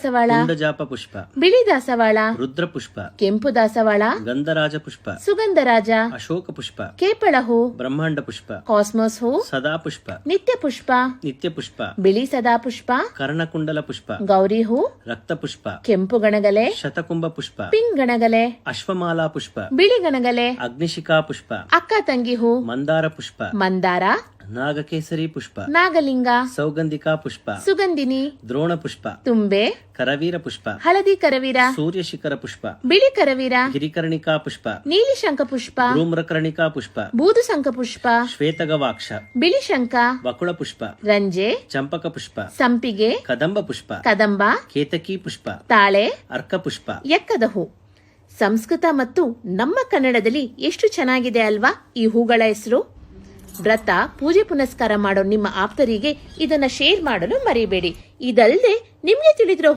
ದಾಸವಾಳ, ಕುಂಡಜಾಪ ಪುಷ್ಪ, ಬಿಳಿ ದಾಸವಾಳ, ರುದ್ರ ಪುಷ್ಪ, ಕೆಂಪು ದಾಸವಾಳ, ಗಂಧರಾಜ ಪುಷ್ಪ, ಸುಗಂಧರಾಜ, ಅಶೋಕ ಪುಷ್ಪ, ಕೇಪಳ ಹೂ, ಬ್ರಹ್ಮಾಂಡ ಪುಷ್ಪ, ಕಾಸ್ಮೋಸ್ ಹೂ, ಸದಾ ಪುಷ್ಪ, ನಿತ್ಯ ಪುಷ್ಪ, ನಿತ್ಯ ಪುಷ್ಪ, ಬಿಳಿ ಸದಾ ಪುಷ್ಪ, ಕರ್ಣಕುಂಡಲ ಪುಷ್ಪ, ಗೌರಿ ಹೂ, ರಕ್ತ ಪುಷ್ಪ, ಕೆಂಪು ಗಣಗಲೆ, ಶತಕುಂಭ ಪುಷ್ಪ, ಪಿಂಕ್ ಗಣಗಲೆ, ಅಶ್ವಮಾಲಾ ಪುಷ್ಪ, ಬಿಳಿ ಗಣಗಲೆ, ಅಗ್ನಿಶಿಖಾ ಪುಷ್ಪ, ಅಕ್ಕ ತಂಗಿ ಹೂ, ಮಂದಾರ ಪುಷ್ಪ, ಮಂದಾರ, ನಾಗಕೇಸರಿ ಪುಷ್ಪ, ನಾಗಲಿಂಗ, ಸೌಗಂಧಿಕಾ ಪುಷ್ಪ, ಸುಗಂಧಿನಿ, ದ್ರೋಣ ಪುಷ್ಪ, ತುಂಬೆ, ಕರವೀರ ಪುಷ್ಪ, ಹಳದಿ ಕರವೀರ, ಸೂರ್ಯಶಿಖರ ಪುಷ್ಪ, ಬಿಳಿ ಕರವೀರ, ಗಿರಿಕರ್ಣಿಕಾ ಪುಷ್ಪ, ನೀಲಿ ಶಂಖ ಪುಷ್ಪ, ಧೂಮ್ರಕರ್ಣಿಕಾ ಪುಷ್ಪ, ಬೂದು ಶಂಖ ಪುಷ್ಪ, ಶ್ವೇತಗವಾಕ್ಷ, ಬಿಳಿ ಶಂಖ, ಬಕುಳ ಪುಷ್ಪ, ರಂಜೆ, ಚಂಪಕ ಪುಷ್ಪ, ಸಂಪಿಗೆ, ಕದಂಬ ಪುಷ್ಪ, ಕದಂಬ, ಕೇತಕಿ ಪುಷ್ಪ, ತಾಳೆ, ಅರ್ಕ ಪುಷ್ಪ. ಎಕ್ಕದ ಹೂ. ಸಂಸ್ಕೃತ ಮತ್ತು ನಮ್ಮ ಕನ್ನಡದಲ್ಲಿ ಎಷ್ಟು ಚೆನ್ನಾಗಿದೆ ಅಲ್ವಾ ಈ ಹೂಗಳ ಹೆಸರು. ವ್ರತ, ಪೂಜೆ ಪುನಸ್ಕಾರ ಮಾಡೋ ನಿಮ್ಮ ಆಪ್ತರಿಗೆ ಇದನ್ನ ಶೇರ್ ಮಾಡಲು ಮರಿಬೇಡಿ. ಇದಲ್ಲದೆ ನಿಮ್ಗೆ ತಿಳಿದಿರೋ